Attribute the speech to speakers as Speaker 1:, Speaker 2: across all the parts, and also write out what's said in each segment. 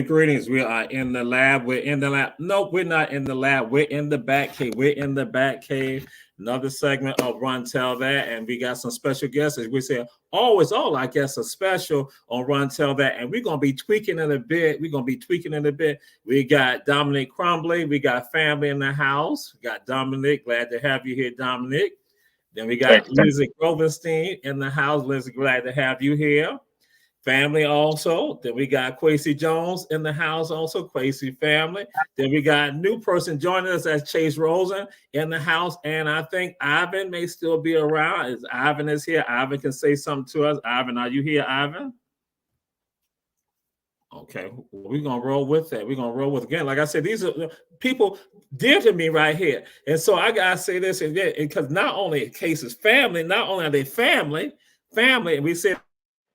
Speaker 1: Greetings. We are in the lab. We're in the lab. Nope, we're not in the lab. We're in the back cave. Another segment of Run Tell That. And we got some special guests. As we say, always all our guests are special on Run Tell That. And we're going to be tweaking in a bit. We got Dominique Crumbley. We got family in the house. We got Dominique. Glad to have you here, Dominique. Then we got Lindsay Grovenstein in the house. Lindsay, glad to have you here. Family also. Then we got Kweisi Jones in the house also, Kweisi family. Then we got a new person joining us as Chase Rosen in the house. And I think Ivan may still be around. Ivan is here. Ivan can say something to us. Ivan, are you here, Ivan? Okay, we're going to roll with that. We're going to roll with again. Like I said, these are people dear to me right here. And so I got to say this, and because not only Case's family, not only are they family, and we said,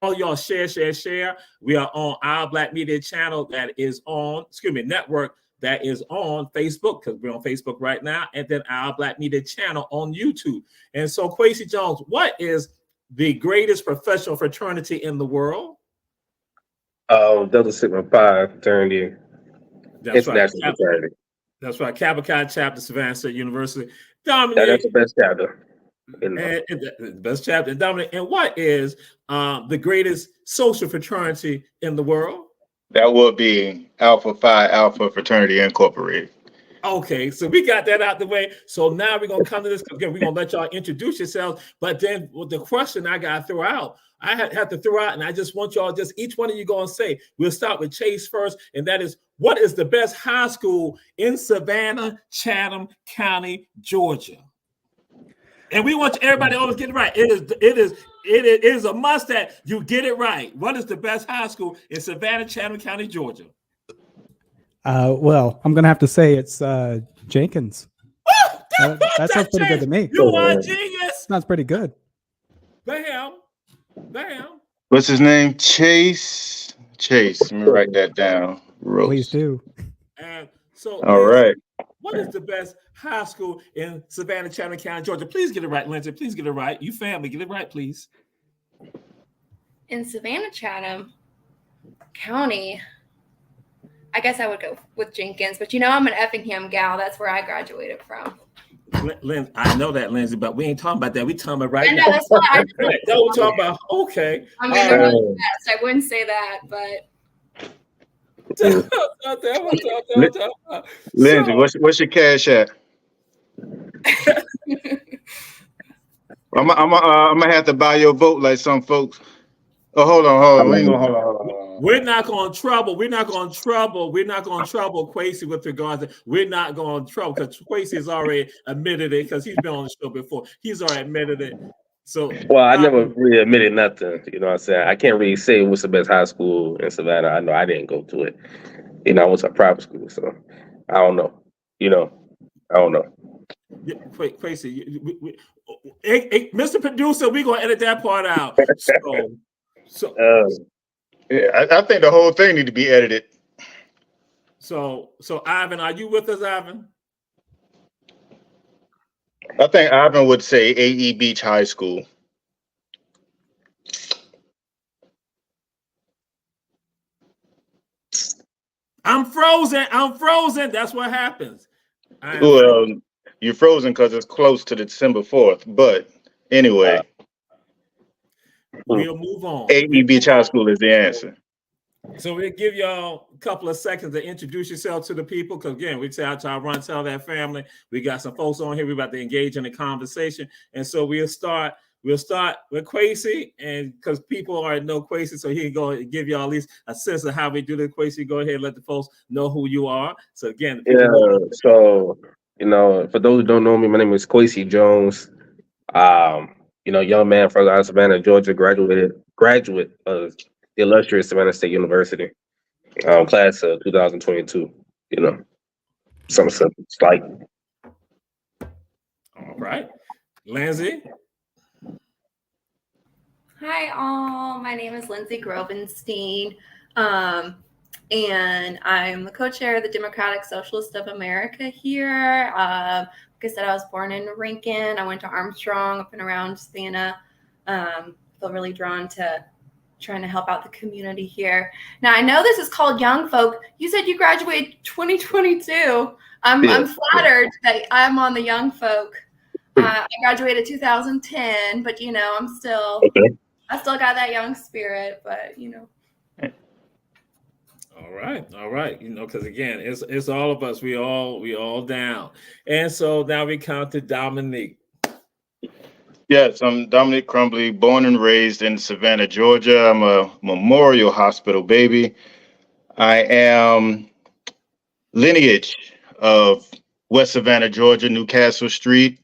Speaker 1: all y'all share. We are on Our Black Media channel that is on, network that is on Facebook, because we're on Facebook right now, and then Our Black Media channel on YouTube. And so, Kweisi Jones, what is the greatest professional fraternity in the world?
Speaker 2: Delta Sigma Phi fraternity. International fraternity.
Speaker 1: That's right. Kappa Chi chapter, Savannah State University. Dominique,
Speaker 2: that's the best chapter.
Speaker 1: And the best chapter, Dominic. And what is the greatest social fraternity in the world?
Speaker 3: That would be Alpha Phi Alpha Fraternity Incorporated.
Speaker 1: Okay, so we got that out the way. So now we're gonna come to this again. We're gonna let y'all introduce yourselves. But then with the question I gotta throw out, and I just want y'all, just each one of you go and say. We'll start with Chase first, and that is, what is the best high school in Savannah, Chatham County, Georgia? And we want everybody to always get it right. It is a must that you get it right. What is the best high school in Savannah, Chatham County, Georgia?
Speaker 4: Well, I'm gonna have to say it's Jenkins. That sounds pretty good to me.
Speaker 1: You are a genius.
Speaker 4: Sounds pretty good.
Speaker 1: Bam.
Speaker 3: What's his name? Chase. Let me write that down.
Speaker 4: Please do.
Speaker 1: And so,
Speaker 3: all right.
Speaker 1: What is the best high school in Savannah, Chatham County, Georgia? Please get it right, Lindsay. Please get it right. You family, get it right, please.
Speaker 5: In Savannah, Chatham County, I guess I would go with Jenkins, but I'm an Effingham gal. That's where I graduated from.
Speaker 1: I know that, Lindsay, but we ain't talking about that. We talking about right now.
Speaker 5: That's why
Speaker 1: we're talking about. Okay.
Speaker 5: I mean, I'm not the best. I wouldn't say that, but.
Speaker 3: Lindsay, what's your cash at? I'm gonna have to buy your vote like some folks. Oh, hold on. We ain't gonna hold on.
Speaker 1: We're not going to trouble Kweisi with regards to. We're not going to trouble because Kweisi has already admitted it, because he's been on the show before. He's already admitted it. So,
Speaker 2: well, I never really admitted nothing. You know what I'm saying? I can't really say what's the best high school in Savannah. I know I didn't go to it. I went to a private school, so I don't know. I don't know.
Speaker 1: Yeah, Kweisi, Mr. Producer, we're gonna edit that part out.
Speaker 3: Yeah, I think the whole thing need to be edited.
Speaker 1: So Ivan, are you with us, Ivan?
Speaker 3: I think Ivan would say AE Beach High School.
Speaker 1: I'm frozen. That's what happens.
Speaker 3: Well, you're frozen because it's close to December 4th. But anyway,
Speaker 1: we'll move on.
Speaker 3: AE Beach High School is the answer.
Speaker 1: So we'll give y'all a couple of seconds to introduce yourself to the people, because again, we tell our run tell that family. We got some folks on here. We're about to engage in a conversation, and so we'll start with Kweisi, and because people already know Kweisi, so he can go and give y'all at least a sense of how we do this. Kweisi, go ahead and let the folks know who you are. So again,
Speaker 2: Yeah. So for those who don't know me, my name is Kweisi Jones. Young man from out of Savannah, Georgia, graduate of the illustrious Savannah State University, class of 2022. Something simple, like.
Speaker 1: All right, Lindsay.
Speaker 5: Hi, all. My name is Lindsay Grovenstein, and I'm the co-chair of the Democratic Socialist of America here. Like I said, I was born in Rankin. I went to Armstrong, up and around Savannah. Feel really drawn to trying to help out the community here. Now, I know this is called Young Folk. You said you graduated 2022. I'm flattered that I'm on the Young Folk. I graduated 2010, but I'm still.
Speaker 2: Okay.
Speaker 5: I still got that young spirit, but
Speaker 1: All right. Because again, it's all of us. We all down. And so now we count to Dominique.
Speaker 3: Yes, I'm Dominique Crumbley, born and raised in Savannah, Georgia. I'm a Memorial Hospital baby. I am lineage of West Savannah, Georgia, Newcastle Street.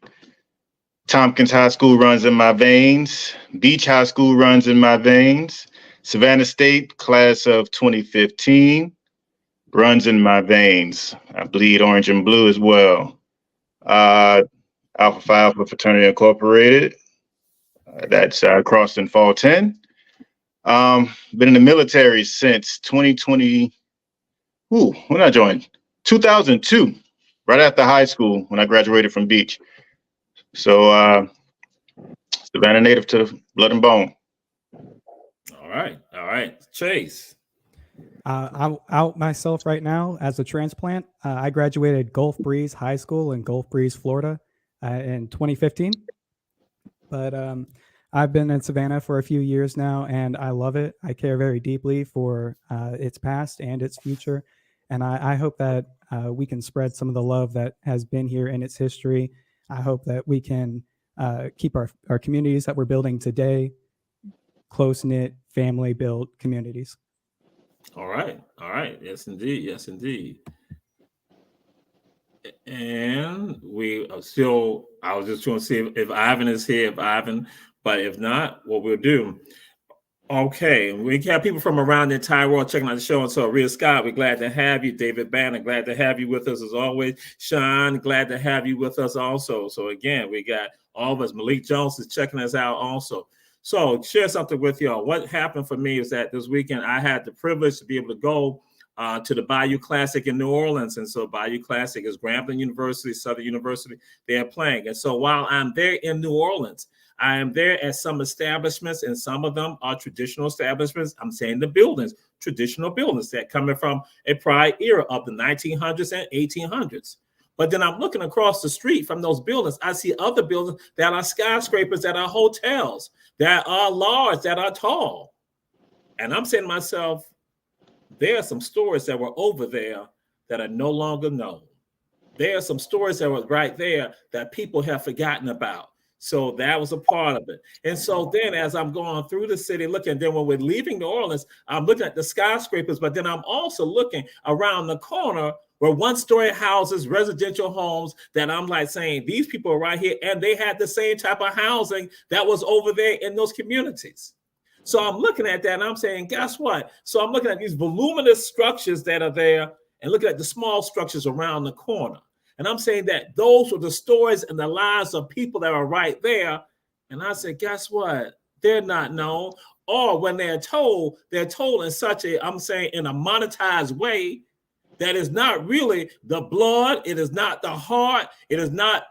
Speaker 3: Tompkins High School runs in my veins. Beach High School runs in my veins. Savannah State, class of 2015, runs in my veins. I bleed orange and blue as well. Alpha Phi Alpha Fraternity Incorporated. That's crossed in fall 10. Been in the military since 2020. When I joined? 2002, right after high school when I graduated from Beach. So Savannah native to the blood and bone.
Speaker 1: All right. Chase.
Speaker 4: I'm out myself right now as a transplant. I graduated Gulf Breeze High School in Gulf Breeze, Florida in 2015. But I've been in Savannah for a few years now, and I love it. I care very deeply for its past and its future. And I hope that we can spread some of the love that has been here in its history. I hope that we can keep our communities that we're building today close-knit, family-built communities.
Speaker 1: All right. Yes, indeed. And we are still, I was just trying to see if Ivan is here, but if not, what we'll do. Okay, we have people from around the entire world checking out the show. And so, Rhea Scott, we're glad to have you. David Banner, glad to have you with us as always. Sean, glad to have you with us also. So, again, we got all of us. Malik Jones is checking us out also. So, share something with y'all. What happened for me is that this weekend I had the privilege to be able to go to the Bayou Classic in New Orleans. And so, Bayou Classic is Grambling University, Southern University. They are playing. And so, while I'm there in New Orleans, I am there at some establishments, and some of them are traditional establishments. I'm saying the buildings, traditional buildings that coming from a prior era of the 1900s and 1800s. But then I'm looking across the street from those buildings. I see other buildings that are skyscrapers, that are hotels, that are large, that are tall. And I'm saying to myself, there are some stories that were over there that are no longer known. There are some stories that were right there that people have forgotten about. So that was a part of it. And so then as I'm going through the city looking, then when we're leaving New Orleans, I'm looking at the skyscrapers, but then I'm also looking around the corner where one-story houses, residential homes, that I'm like saying, these people are right here, and they had the same type of housing that was over there in those communities. So I'm looking at that and I'm saying, guess what? So I'm looking at these voluminous structures that are there and looking at the small structures around the corner. And I'm saying that those were the stories and the lives of people that are right there. And I said, guess what? They're not known. Or when they're told in such a, I'm saying in a monetized way that is not really the blood. It is not the heart. It is not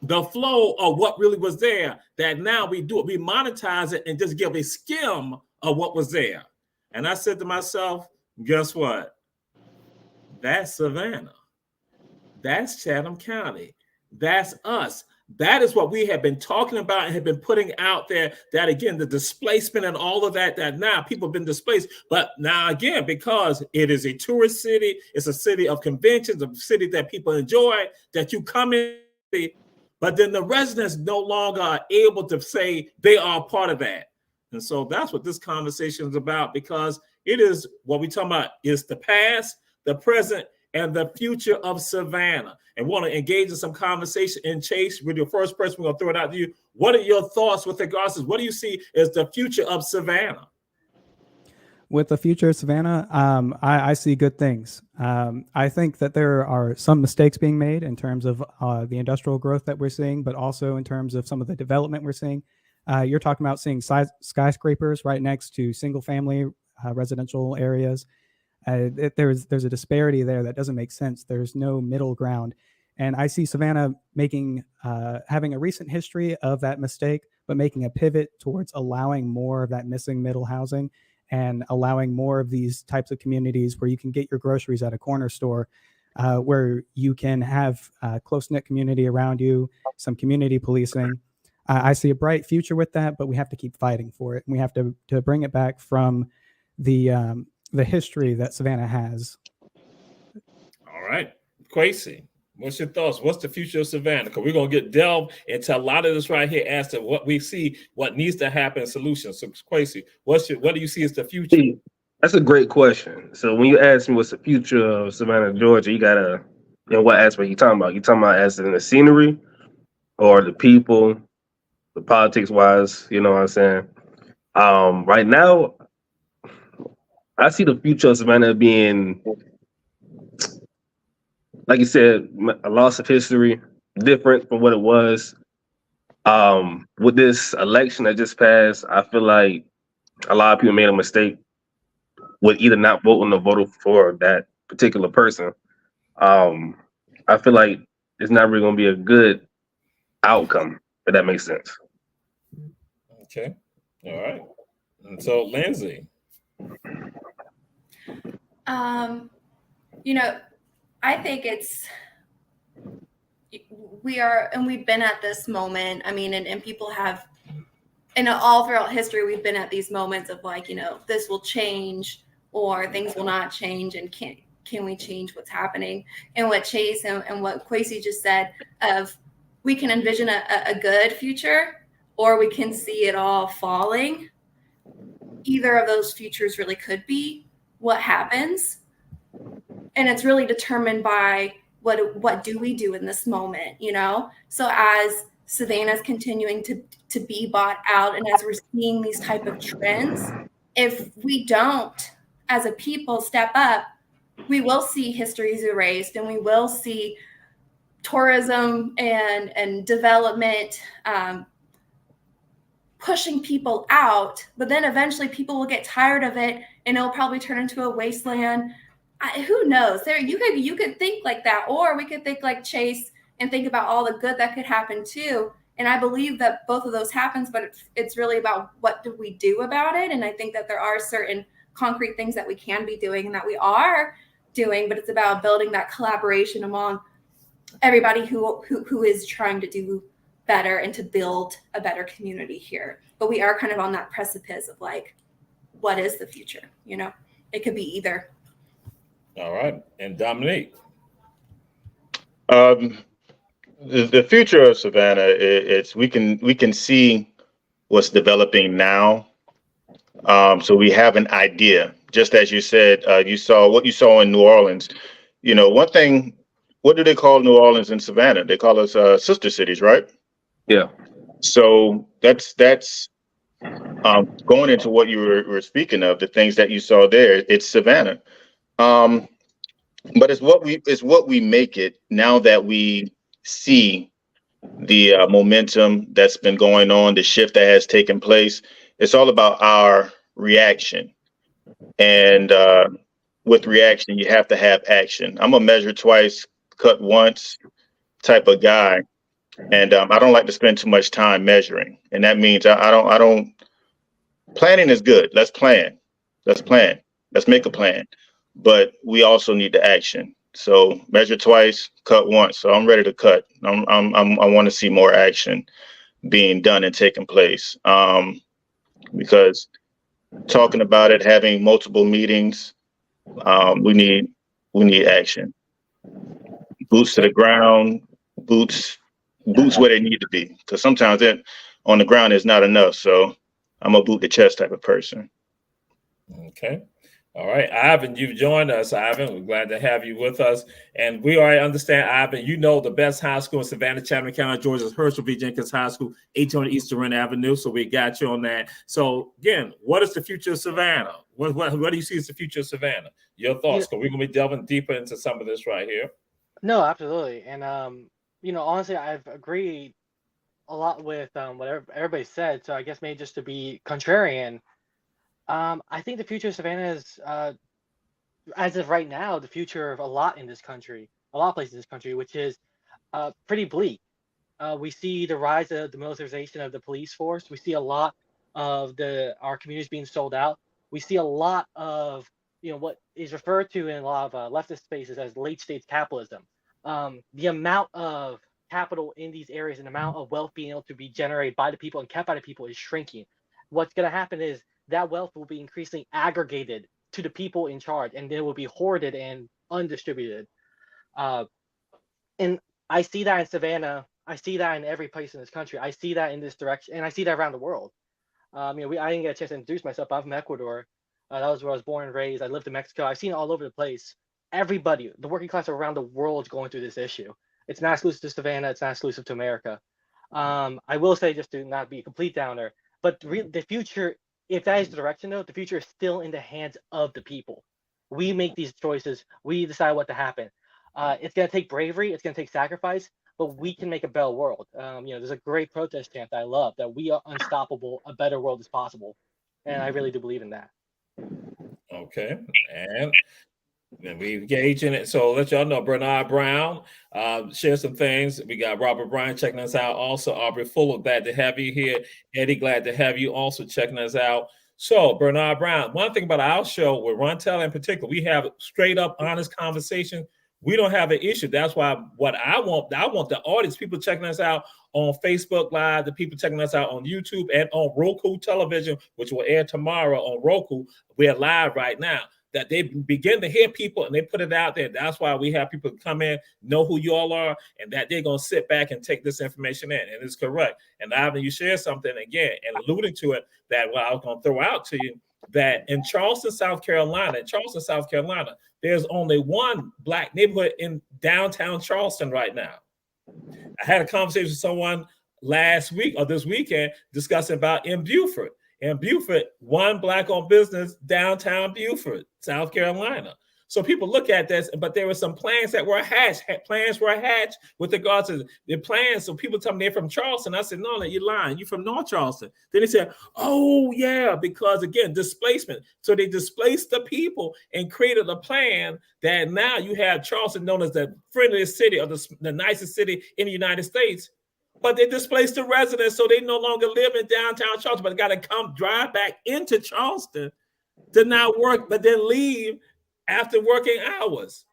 Speaker 1: the flow of what really was there. That now we do it. We monetize it and just give a skim of what was there. And I said to myself, guess what? That's Savannah. That's Chatham County. That's us. That is what we have been talking about and have been putting out there, that again, the displacement and all of that now people have been displaced. But now again, because it is a tourist city, it's a city of conventions, a city that people enjoy, that you come in, but then the residents no longer are able to say they are part of that. And so that's what this conversation is about, because it is what we're talking about is the past, the present, and the future of Savannah. And want to engage in some conversation. And Chase, with your first person, we're going to throw it out to you. What are your thoughts with regards to what do you see as the future of Savannah?
Speaker 4: With the future of Savannah, I see good things. I think that there are some mistakes being made in terms of the industrial growth that we're seeing, but also in terms of some of the development we're seeing. You're talking about seeing skyscrapers right next to single-family residential areas. There's a disparity there that doesn't make sense. There's no middle ground. And I see Savannah having a recent history of that mistake, but making a pivot towards allowing more of that missing middle housing and allowing more of these types of communities where you can get your groceries at a corner store, where you can have a close-knit community around you, some community policing. I see a bright future with that, but we have to keep fighting for it. And we have to bring it back from the history that Savannah has.
Speaker 1: All right. Kweisi, what's your thoughts? What's the future of Savannah? Because we're going to delve into a lot of this right here as to what we see, what needs to happen, solutions. So Kweisi, what do you see as the future?
Speaker 2: That's a great question. So when you ask me what's the future of Savannah, Georgia, you gotta, what aspect you talking about? You talking about as in the scenery or the people, the politics wise, you know what I'm saying? Right now, I see the future of Savannah being, like you said, a loss of history, different from what it was. With this election that just passed, I feel like a lot of people made a mistake with either not voting or voting for that particular person. I feel like it's not really going to be a good outcome, if that makes sense.
Speaker 1: Okay. All right. And so, Lindsay.
Speaker 5: I think we've been at this moment. I mean, and people have, and all throughout history, we've been at these moments of like, this will change or things will not change, and can we change what's happening? And what Chase and what Kweisi just said of we can envision a good future, or we can see it all falling. Either of those futures really could be what happens. And it's really determined by what do we do in this moment, So as Savannah's continuing to be bought out, and as we're seeing these type of trends, if we don't, as a people, step up, we will see histories erased, and we will see tourism and development pushing people out. But then eventually people will get tired of it, and it'll probably turn into a wasteland. Who knows? You could think like that, or we could think like Chase and think about all the good that could happen too. And I believe that both of those happens, but it's really about what do we do about it. And I think that there are certain concrete things that we can be doing and that we are doing, but it's about building that collaboration among everybody who is trying to do better and to build a better community here. But we are kind of on that precipice of like, what is the future? It could be either.
Speaker 1: All right. And Dominique.
Speaker 3: The future of Savannah, it's we can see what's developing now. So we have an idea. Just as you said, you saw what you saw in New Orleans. One thing, what do they call New Orleans and Savannah? They call us sister cities, right?
Speaker 2: Yeah.
Speaker 3: So that's going into what you were speaking of, the things that you saw there. It's Savannah. But it's what we make it now that we see the momentum that's been going on, the shift that has taken place. It's all about our reaction. And with reaction, you have to have action. I'm a measure twice, cut once type of guy. And I don't like to spend too much time measuring. And that means I don't, planning is good. Let's plan. Let's make a plan. But we also need the action. So measure twice, cut once. So I'm ready to cut. I want to see more action being done and taking place. Because talking about it, having multiple meetings, we need action. Boots to the ground, boots where they need to be. Because sometimes that on the ground is not enough. So I'm a boot to chest type of person.
Speaker 1: Okay. All right, Ivan, you've joined us, Ivan. We're glad to have you with us. And we already understand, Ivan, you know the best high school in Savannah, Chatham County, Georgia is Herschel V. Jenkins High School, 820 Eastern Rand Avenue. So we got you on that. So again, what is the future of Savannah? What do you see as the future of Savannah? Your thoughts, because we're going to be delving deeper into some of this right here.
Speaker 6: No, absolutely. And, honestly, I've agreed a lot with what everybody said. So I guess maybe just to be contrarian, I think the future of Savannah is, as of right now, the future of a lot in this country, a lot of places in this country, which is pretty bleak. We see the rise of the militarization of the police force. We see a lot of our communities being sold out. We see a lot of what is referred to in a lot of leftist spaces as late stage capitalism. The amount of capital in these areas and the amount of wealth being able to be generated by the people and kept by the people is shrinking. What's going to happen is that wealth will be increasingly aggregated to the people in charge, and then it will be hoarded and undistributed. And I see that in Savannah. I see that in every place in this country. I see that in this direction, and I see that around the world. I didn't get a chance to introduce myself. I'm from Ecuador. That was where I was born and raised. I lived in Mexico. I've seen it all over the place. Everybody, the working class around the world is going through this issue. It's not exclusive to Savannah. It's not exclusive to America. I will say, just to not be a complete downer, but the future, if that is the direction, though, the future is still in the hands of the people. We make these choices. We decide what to happen. It's going to take bravery. It's going to take sacrifice, but we can make a better world. There's a great protest chant that I love, that we are unstoppable. A better world is possible. And I really do believe in that.
Speaker 1: Okay. And we engage in it. So let y'all know, Bernard Brown, share some things. We got Robert Bryan checking us out. Also, Aubrey Fuller, glad to have you here. Eddie, glad to have you also checking us out. So, Bernard Brown, one thing about our show with Rontel in particular, we have straight up, honest conversation. We don't have an issue. That's why what I want the audience, people checking us out on Facebook Live, the people checking us out on YouTube and on Roku television, which will air tomorrow on Roku. We're live right now. That they begin to hear people and they put it out there. That's why we have people come in, know who you all are, and that they're going to sit back and take this information in. And it's correct. And Ivan, you share something again and alluding to it that what I was going to throw out to you, that in Charleston, South Carolina, there's only one Black neighborhood in downtown Charleston right now. I had a conversation with someone last week or this weekend discussing about in Beaufort. In Beaufort, one Black-owned business, downtown Beaufort, South Carolina. So people look at this, but there were some plans that were hatched. Plans were hatched with regards to the plans. So people tell me they're from Charleston. I said, no, you're lying. You're from North Charleston. Then they said, oh, yeah, because, again, displacement. So they displaced the people and created a plan that now you have Charleston known as the friendliest city or the nicest city in the United States. But they displaced the residents, so they no longer live in downtown Charleston, but they got to drive back into Charleston to now work, but then leave after working hours.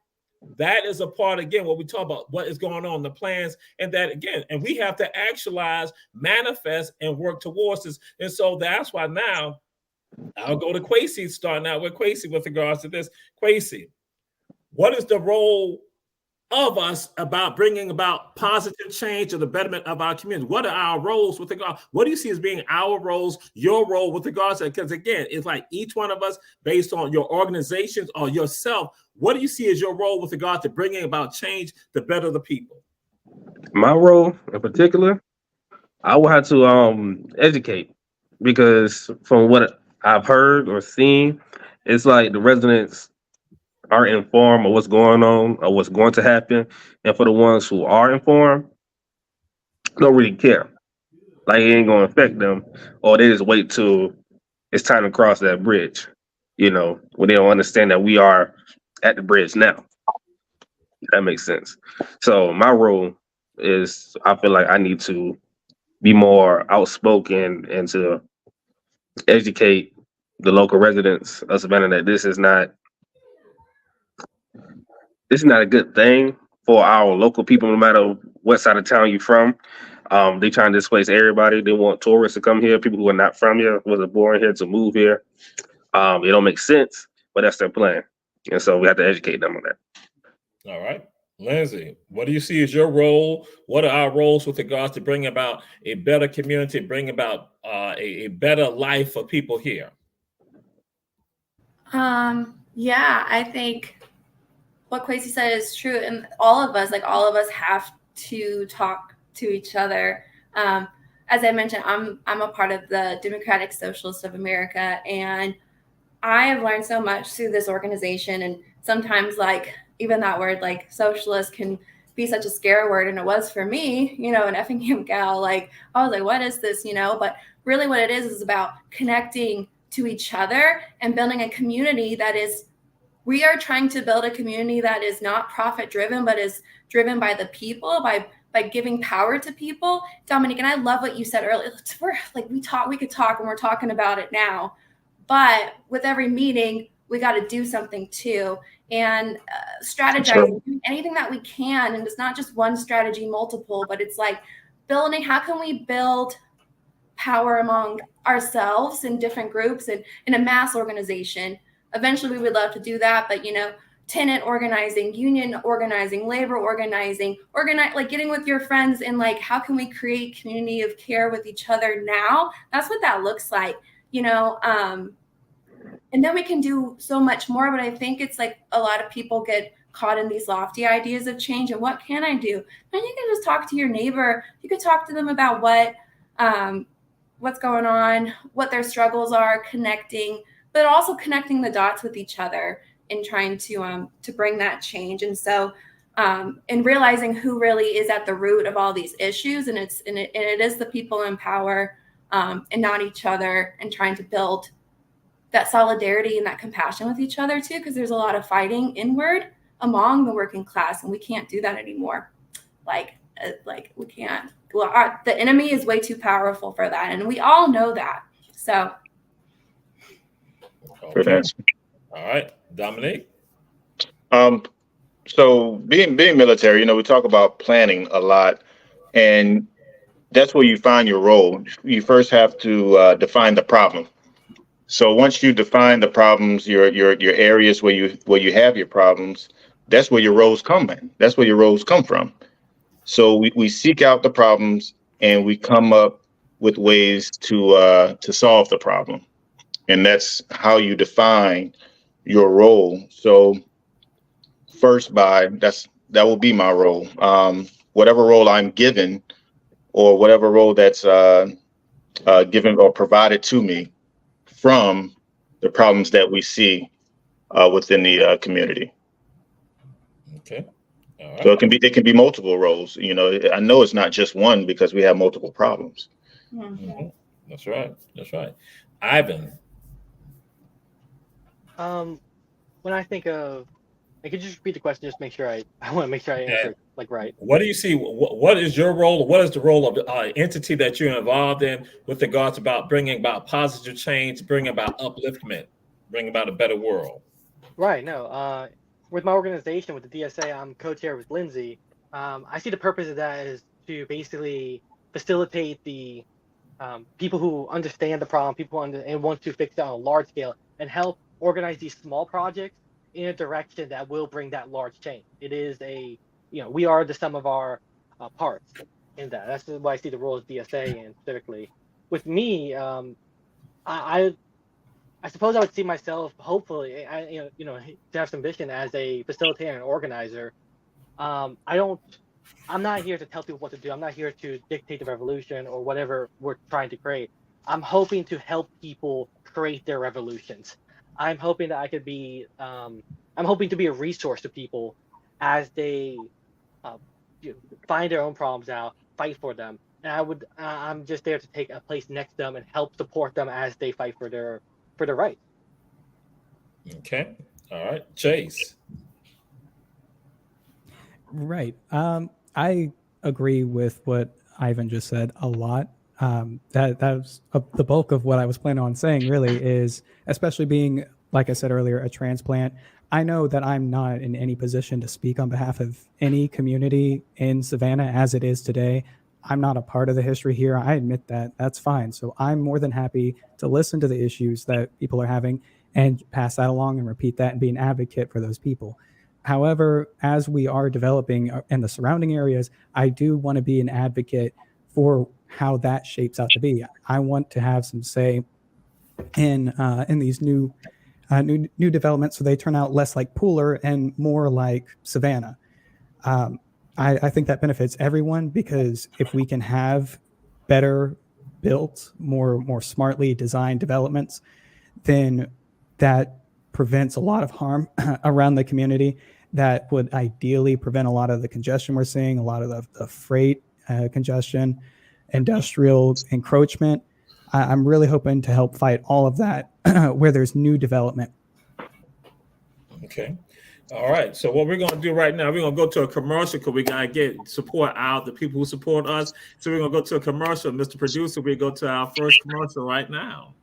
Speaker 1: That is a part, again, what we talk about, what is going on, the plans, and that, again, and we have to actualize, manifest, and work towards this. And so that's why now I'll go to Kweisi, starting out with Kweisi with regards to this. Kweisi, what is the role of us about bringing about positive change or the betterment of our community? What are our roles with regard? What do you see as being our roles, your role with regards to? Because again, it's like each one of us, based on your organizations or yourself, what do you see as your role with regard to bringing about change to better the people?
Speaker 2: My role in particular, I will have to educate, because from what I've heard or seen, it's like the residents aren't informed of what's going on or what's going to happen. And for the ones who are informed, don't really care. Like, it ain't going to affect them, or they just wait till it's time to cross that bridge, when they don't understand that we are at the bridge now. That makes sense. So my role is, I feel like I need to be more outspoken and to educate the local residents of Savannah that this is not this is not a good thing for our local people, no matter what side of town you're from. They trying to displace everybody. They want tourists to come here, people who are not from here, wasn't born here, to move here. It don't make sense, but that's their plan. And so we have to educate them on that.
Speaker 1: All right. Lindsay, what do you see as your role? What are our roles with regards to bring about a better community, bring about a better life for people here?
Speaker 5: Yeah, I think what Kweisi said is true, and all of us have to talk to each other. As I mentioned, I'm a part of the Democratic Socialists of America, and I have learned so much through this organization. And sometimes, like, even that word, like, socialist, can be such a scare word, and it was for me, an Effingham gal. Like, I was like, what is this, But really, what it is about connecting to each other and building a community that is. We are trying to build a community that is not profit driven, but is driven by the people, by giving power to people. Dominique, and I love what you said earlier. We could talk, and we're talking about it now, but with every meeting, we got to do something too, and strategizing, anything that we can. And it's not just one strategy, multiple, but it's like building. How can we build power among ourselves in different groups and in a mass organization? Eventually, we would love to do that, but tenant organizing, union organizing, labor organizing, like getting with your friends, and like, how can we create community of care with each other now? That's what that looks like, and then we can do so much more. But I think it's like a lot of people get caught in these lofty ideas of change, and what can I do? And you can just talk to your neighbor. You could talk to them about what's going on, what their struggles are, but also connecting the dots with each other and trying to bring that change. And so, and realizing who really is at the root of all these issues, and it is the people in power, and not each other, and trying to build that solidarity and that compassion with each other too, because there's a lot of fighting inward among the working class, and we can't do that anymore. Like we can't. Well, the enemy is way too powerful for that, and we all know that. So.
Speaker 1: Okay. All right, Dominique.
Speaker 3: So being military, we talk about planning a lot, and that's where you find your role. You first have to define the problem. So once you define the problems, your areas where you have your problems, that's where your roles come in. That's where your roles come from. So we seek out the problems, and we come up with ways to solve the problem. And that's how you define your role. So first, that will be my role. Whatever role I'm given, or whatever role that's given or provided to me from the problems that we see within the community.
Speaker 1: Okay. All right.
Speaker 3: So it can be multiple roles. I know it's not just one, because we have multiple problems.
Speaker 1: Mm-hmm. That's right. Ivan.
Speaker 6: When I think of, I could just repeat the question, just make sure I want to make sure I answer like right.
Speaker 1: What do you see? What is your role? What is the role of the entity that you're involved in with regards about bringing about positive change, bringing about upliftment, bringing about a better world?
Speaker 6: Right. No. With my organization, with the DSA, I'm co-chair with Lindsay. I see the purpose of that is to basically facilitate the people who understand the problem, and want to fix it on a large scale, and help organize these small projects in a direction that will bring that large change. It is we are the sum of our parts in that. That's why I see the role of DSA, and specifically with me, I suppose I would see myself, hopefully, to have some vision as a facilitator and organizer. I'm not here to tell people what to do. I'm not here to dictate the revolution or whatever we're trying to create. I'm hoping to help people create their revolutions. I'm hoping that I could be. I'm hoping to be a resource to people as they find their own problems out, fight for them, and I'm just there to take a place next to them and help support them as they fight for their rights.
Speaker 1: Okay. All right, Chase.
Speaker 4: Right. I agree with what Ivan just said a lot. That was the bulk of what I was planning on saying, really, is especially being, like I said earlier, a transplant, I know that I'm not in any position to speak on behalf of any community in Savannah as it is today. I'm not a part of the history here. I admit that. That's fine. So I'm more than happy to listen to the issues that people are having and pass that along and repeat that and be an advocate for those people. However, as we are developing in the surrounding areas, I do want to be an advocate for how that shapes out to be. I want to have some say in these new developments, so they turn out less like Pooler and more like Savannah. I think that benefits everyone, because if we can have better built, more smartly designed developments, then that prevents a lot of harm around the community. That would ideally prevent a lot of the congestion we're seeing, a lot of the freight congestion, industrial encroachment. I'm really hoping to help fight all of that where there's new development.
Speaker 1: Okay. All right. So what we're going to do right now, we're going to go to a commercial because we got to get support out, the people who support us. So we're going to go to a commercial. Mr. Producer, we go to our first commercial right now.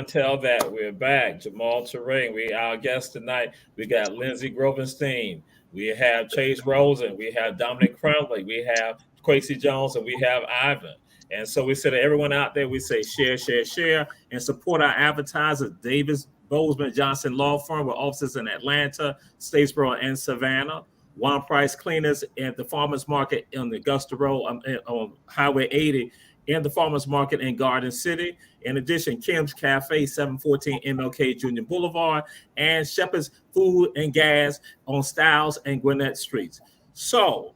Speaker 1: Tell that we're back. Jamal Terrain, our guest tonight. We got Lindsay Grovenstein, we have Chase Rosen, we have Dominique Crumbley, we have Kweisi Jones, and we have Ivan. And so we say to everyone out there, we say share, and support our advertisers, Davis Bozeman Johnson Law Firm with offices in Atlanta, Statesboro, and Savannah. One Price Cleaners at the Farmers Market on the Augusta Road on Highway 80 in the Farmers Market in Garden City. In addition, Kim's Cafe, 714 MLK Junior Boulevard, and Shepherd's Food and Gas on Stiles and Gwinnett Streets. So,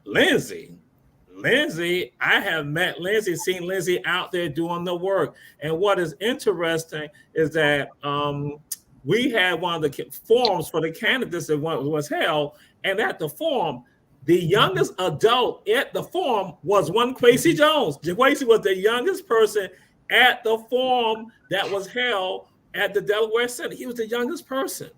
Speaker 1: Lindsay, I have met Lindsay, seen Lindsay out there doing the work. And what is interesting is that we had one of the forums for the candidates that was held, and at the forum, the youngest adult at the forum was one Kweisi Jones. Kweisi was the youngest person at the forum that was held at the Delaware Center. He was the youngest person.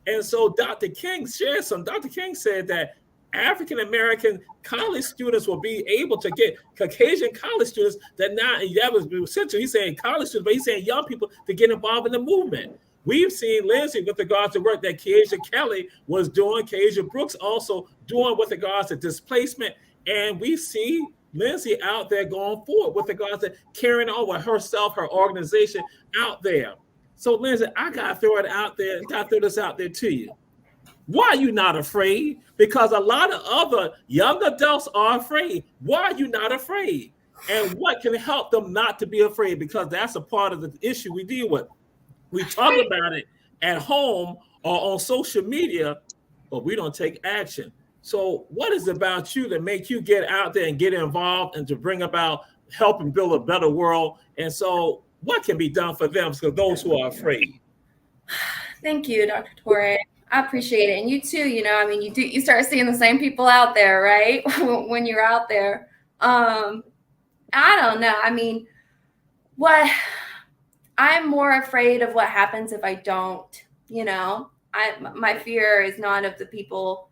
Speaker 1: And so Dr. King shared some. Dr. King said that African-American college students will be able to get Caucasian college students that was essential. He's saying college students, but he's saying young people to get involved in the movement. We've seen Lindsay with regards to work that Keisha Kelly was doing, Keisha Brooks also doing with regards to displacement. And we see Lindsay out there going forward with regards to carrying on with herself, her organization out there. So Lindsay, I got to throw it out there, got to throw this out there to you. Why are you not afraid? Because a lot of other young adults are afraid. Why are you not afraid? And what can help them not to be afraid? Because that's a part of the issue we deal with. We talk about it at home or on social media, but we don't take action. So what is it about you that make you get out there and get involved and to bring about helping build a better world? And so what can be done for them, for those who are afraid?
Speaker 5: Thank you, Dr. Torre. I appreciate it. And you too, you start seeing the same people out there, right? When you're out there. I don't know. I'm more afraid of what happens if I don't, my fear is not of the people.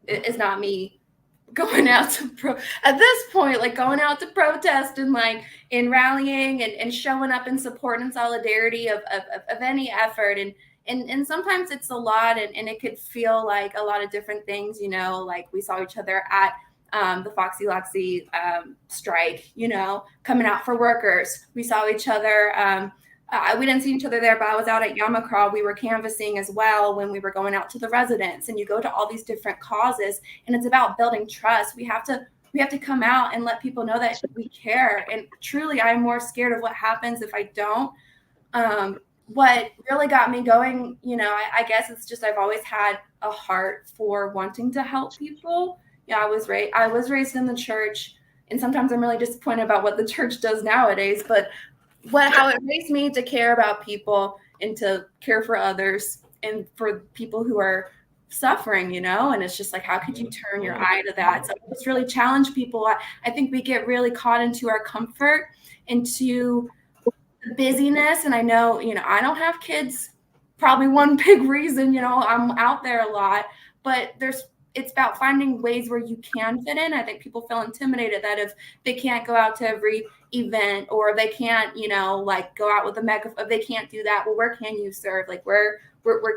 Speaker 5: It's not me going out to at this point, like going out to protest and like in rallying and showing up in support and solidarity of any effort. and sometimes it's a lot, and it could feel like a lot of different things, you know, like we saw each other at the Foxy Loxy strike, you know, coming out for workers. We saw each other. We didn't see each other there, but I was out at Yamakra. We were canvassing as well when we were going out to the residents, and you go to all these different causes, and it's about building trust. We have to come out and let people know that we care. And truly, I'm more scared of what happens if I don't. What really got me going, you know, I guess it's just I've always had a heart for wanting to help people. Yeah, I was raised in the church, and sometimes I'm really disappointed about what the church does nowadays. But how it raised me to care about people and to care for others and for people who are suffering, you know. And it's just like, how could you turn your eye to that? So I just really challenge people. I think we get really caught into our comfort, into the busyness. And I know, you know, I don't have kids, probably one big reason, you know, I'm out there a lot, but it's about finding ways where you can fit in. I think people feel intimidated that if they can't go out to every event, or they can't, you know, like go out with a megaphone, they can't do that. Well, where can you serve? Like where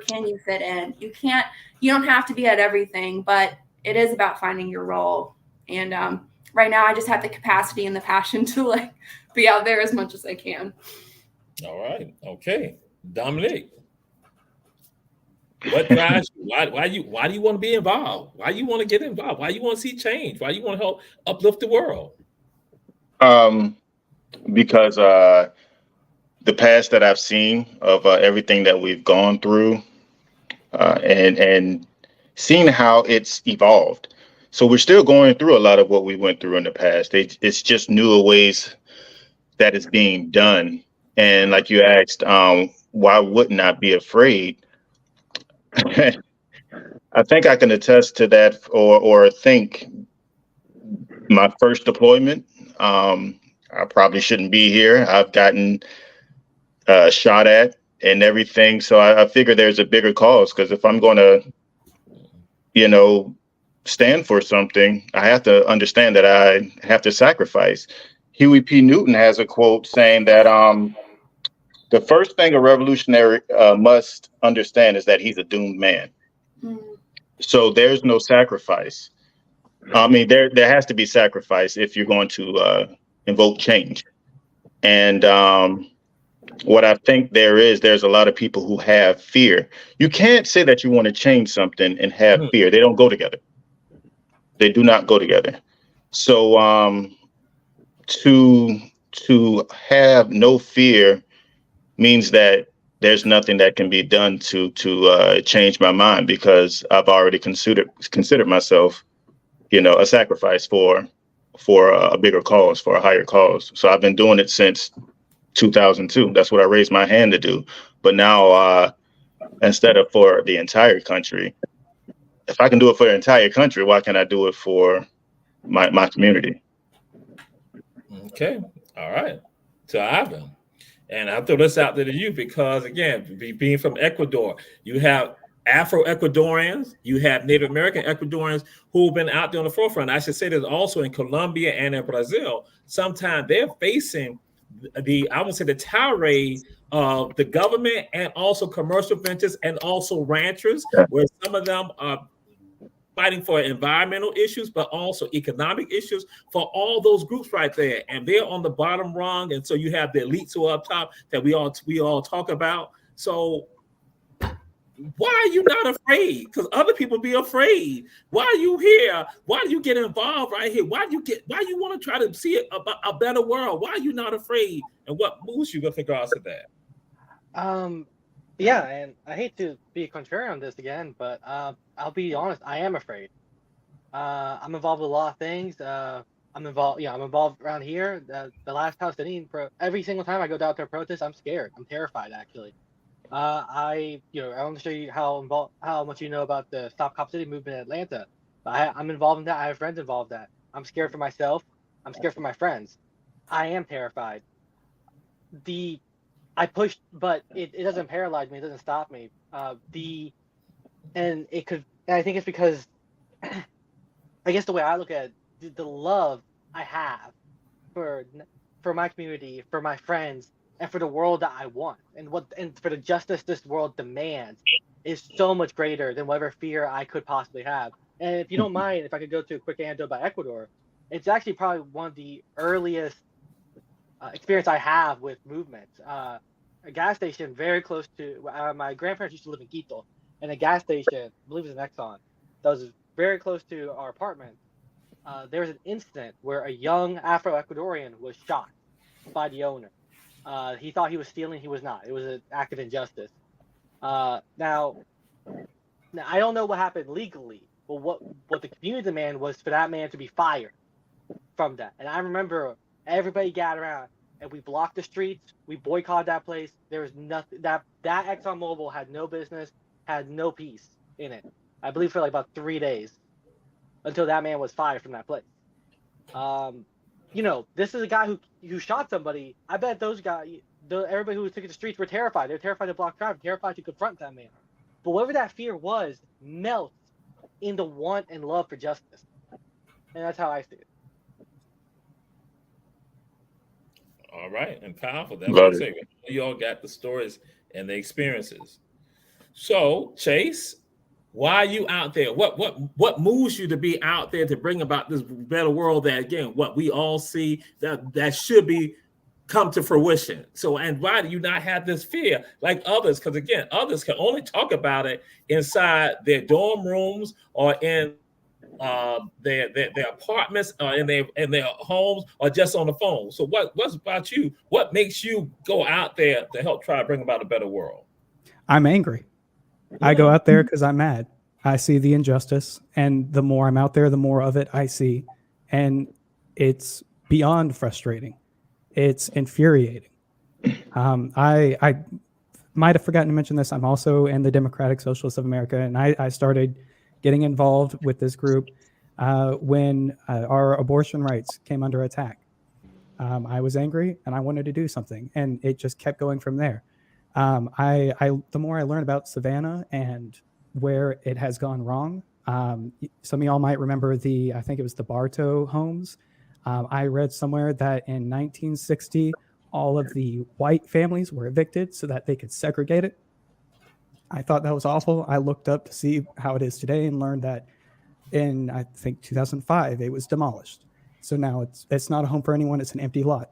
Speaker 5: can you fit in? You don't have to be at everything, but it is about finding your role. And right now I just have the capacity and the passion to like be out there as much as I can.
Speaker 1: All right. Okay. Dominique. What drives you? Why do you want to be involved? Why you want to get involved? Why you want to see change? Why you want to help uplift the world?
Speaker 3: Because the past that I've seen of everything that we've gone through, and seeing how it's evolved. So we're still going through a lot of what we went through in the past. It's just newer ways that it's being done. And like you asked, why wouldn't I be afraid? I think I can attest to that, or think my first deployment. I probably shouldn't be here. I've gotten shot at and everything. So I figure there's a bigger cause, because if I'm going to, you know, stand for something, I have to understand that I have to sacrifice. Huey P. Newton has a quote saying that the first thing a revolutionary must understand is that he's a doomed man. So there's no sacrifice. I mean, there has to be sacrifice if you're going to invoke change. And what I think there's a lot of people who have fear. You can't say that you want to change something and have fear. They don't go together. They do not go together. So to have no fear means that there's nothing that can be done to change my mind, because I've already considered myself, you know, a sacrifice for a bigger cause, for a higher cause. So I've been doing it since 2002. That's what I raised my hand to do. But now, instead of for the entire country, if I can do it for the entire country, why can't I do it for my community?
Speaker 1: Okay. All right. To Ivan. And I'll throw this out there to you because, again, being from Ecuador, you have Afro-Ecuadorians, you have Native American Ecuadorians who've been out there on the forefront. I should say that also in Colombia and in Brazil, sometimes they're facing the tirade of the government and also commercial ventures and also ranchers, where some of them are fighting for environmental issues, but also economic issues for all those groups right there. And they're on the bottom rung. And so you have the elites who are up top that we all talk about. So why are you not afraid? Because other people be afraid. Why are you here? Why do you get involved right here? Why you want to try to see a better world? Why are you not afraid? And what moves you with regards to that?
Speaker 6: Yeah, and I hate to be contrarian on this again, but I'll be honest, I am afraid. I'm involved with a lot of things. I'm involved around here. The last Palestinian every single time I go down to a protest, I'm scared. I'm terrified, actually. I want to show you how much you know about the Stop Cop City movement in Atlanta. I'm involved in that. I have friends involved in that. I'm scared for myself. I'm scared for my friends. I am terrified. I pushed, but it doesn't paralyze me. It doesn't stop me. I think it's because, I guess the way I look at it, the love I have for my community, for my friends, and for the world that I want, and for the justice this world demands is so much greater than whatever fear I could possibly have. And if you don't mind, if I could go to a quick anecdote about Ecuador, it's actually probably one of the earliest experience I have with movements. A gas station very close to my grandparents used to live in Quito, and a gas station, I believe it was an Exxon, that was very close to our apartment. There was an incident where a young Afro-Ecuadorian was shot by the owner. He thought he was stealing. He was not. It was an act of injustice. Now, I don't know what happened legally, but what the community demand was for that man to be fired from that. And I remember everybody gathered around, and we blocked the streets. We boycotted that place. There was nothing. That ExxonMobil had no business, had no peace in it. I believe for like about 3 days until that man was fired from that place. You know, this is a guy who shot somebody. I bet those guys, everybody who took to the streets were terrified. They were terrified to block traffic, terrified to confront that man. But whatever that fear was, melts into want and love for justice. And that's how I see it.
Speaker 1: All right, and powerful. That's what I say. You all got the stories and the experiences. So, Chase, why are you out there? What moves you to be out there to bring about this better world that, again, what we all see that should be come to fruition? So, and why do you not have this fear like others? Because again, others can only talk about it inside their dorm rooms or in their apartments or in their homes or just on the phone. So what's about you? What makes you go out there to help try to bring about a better world?
Speaker 4: I'm angry. I go out there because I'm mad. I see the injustice, and the more I'm out there, the more of it I see. And it's beyond frustrating. It's infuriating. I might have forgotten to mention this. I'm also in the Democratic Socialists of America, and I started getting involved with this group when our abortion rights came under attack. I was angry, and I wanted to do something, and it just kept going from there. The more I learn about Savannah and where it has gone wrong, some of y'all might remember I think it was the Bartow homes. I read somewhere that in 1960, all of the white families were evicted so that they could segregate it. I thought that was awful. I looked up to see how it is today and learned that in, I think, 2005, it was demolished. So now it's not a home for anyone. It's an empty lot.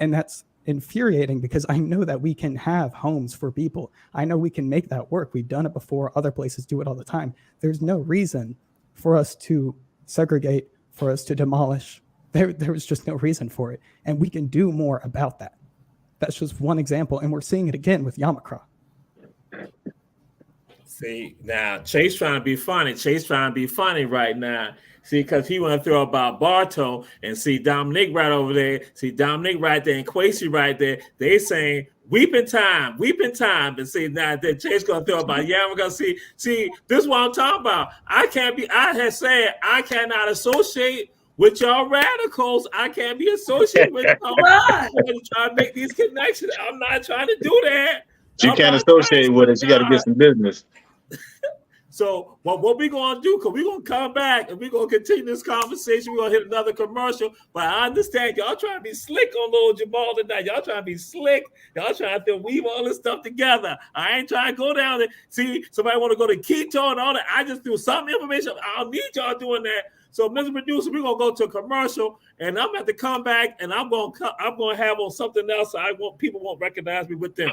Speaker 4: And that's infuriating because I know that we can have homes for people. I know we can make that work. We've done it before. Other places do it all the time. There's no reason for us to segregate, for us to demolish. There was just no reason for it. And we can do more about that. That's just one example. And we're seeing it again with Yamakra.
Speaker 1: See, now Chase trying to be funny. Chase trying to be funny right now. See, because he want to throw about Bartow and see Dominique right over there. See Dominique right there and Kweisi right there. They saying weeping time. And see now that Chase gonna throw about we're gonna see. This is what I'm talking about. I had said I cannot associate with y'all radicals. I can't be associated with y'all. I'm trying to make these connections. I'm not trying to do that.
Speaker 3: You can't associate with us. You got to get some business.
Speaker 1: So what we going to do, because we're going to come back and we're going to continue this conversation. We're going to hit another commercial. But I understand y'all trying to be slick on little Jamal tonight. Y'all trying to be slick. Y'all trying to weave all this stuff together. I ain't trying to go down there. See, somebody want to go to keto and all that. I just threw some information. I don't need y'all doing that. So, Mr. Producer, we're going to go to a commercial, and I'm going to come back, and I'm going to have on something else. People won't recognize me with them.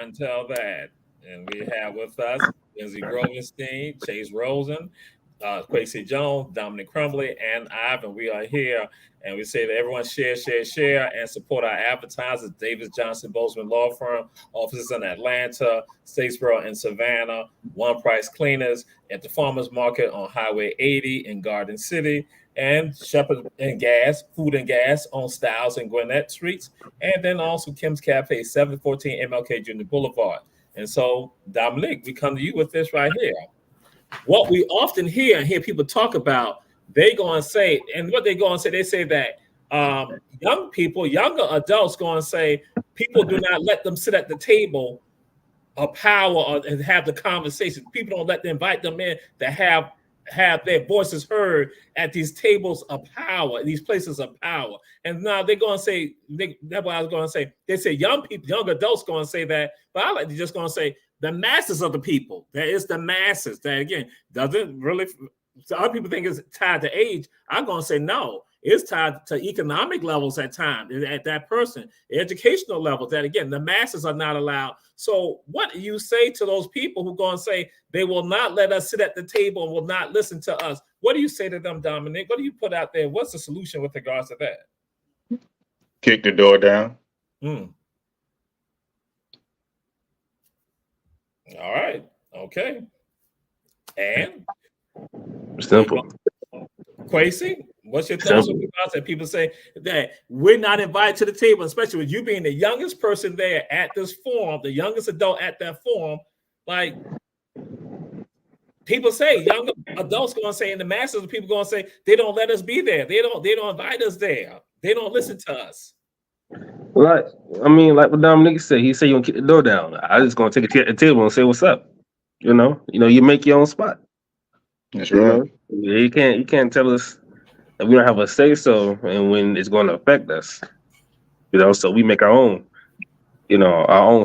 Speaker 1: Run Tell That. And we have with us Lindsay Grovenstein, Chase Rosen, Kweisi Jones, Dominique Crumbley, and Ivan. We are here, and we say that everyone share, and support our advertisers. Davis Johnson Bozeman Law Firm, offices in Atlanta, Statesboro, and Savannah. One Price Cleaners at the Farmers Market on Highway 80 in Garden City, and Shepherd and Gas, Food and Gas on Styles and Gwinnett Streets, and then also Kim's Cafe, 714 MLK Jr. Boulevard. And so, Dominique, we come to you with this right here. What we often hear people talk about, they go and say, and what they go and say, they say that younger adults go and say, people do not let them sit at the table of power and have the conversation. People don't let them invite them in to have their voices heard at these tables of power, these places of power. And now they're going to say, that's what I was going to say. They say young adults going to say that, but I like to just going to say the masses of the people. That is the masses. That again doesn't really. So other people think it's tied to age. I'm going to say no. It's tied to economic levels at times, at that person, educational levels. That again, the masses are not allowed. So what do you say to those people who go and say they will not let us sit at the table and will not listen to us? What do you say to them, Dominic? What do you put out there? What's the solution with regards to that?
Speaker 3: Kick the door down.
Speaker 1: All right. Okay. And
Speaker 2: Simple.
Speaker 1: Kweisi, what's your thoughts about that? People say that we're not invited to the table, especially with you being the youngest person there at this forum, the youngest adult at that forum. Like people say, young adults going to say, and the masses of people going to say, they don't let us be there. They don't invite us there. They don't listen to us.
Speaker 2: Like what Dominique said, he said you gonna kick the door down. I just gonna take a seat at the table and say what's up. You make your own spot.
Speaker 3: That's right.
Speaker 2: You can't tell us that we don't have a say so, and when it's going to affect us. So we make our own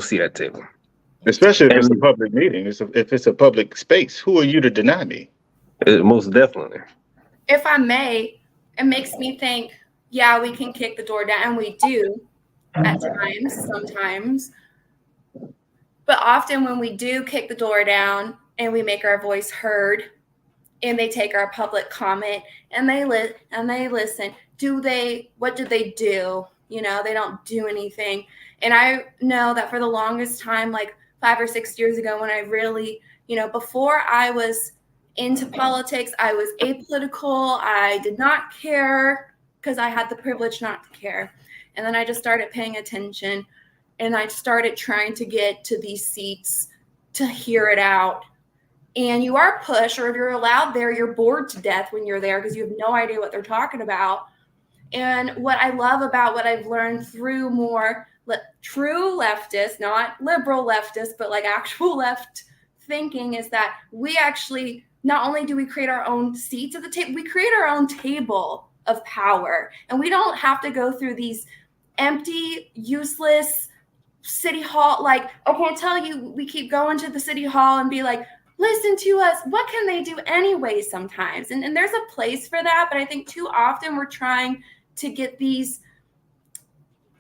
Speaker 2: seat at the table.
Speaker 3: Especially if it's a public meeting. If it's a public space, who are you to deny me?
Speaker 2: Most definitely.
Speaker 5: If I may, it makes me think, yeah, we can kick the door down, and we do at times, sometimes. But often when we do kick the door down and we make our voice heard and they take our public comment and they listen, what do they do? They don't do anything. And I know that for the longest time, like 5 or 6 years ago, when I really, before I was into politics, I was apolitical. I did not care because I had the privilege not to care. And then I just started paying attention and I started trying to get to these seats to hear it out. And you are pushed, or if you're allowed there, you're bored to death when you're there because you have no idea what they're talking about. And what I love about what I've learned through more true leftists, not liberal leftists, but like actual left thinking, is that we actually, not only do we create our own seats at the table, we create our own table of power. And we don't have to go through these empty, useless city hall. Like, I can't tell you, we keep going to the city hall and be like, listen to us. What can they do anyway sometimes? And there's a place for that. But I think too often we're trying to get these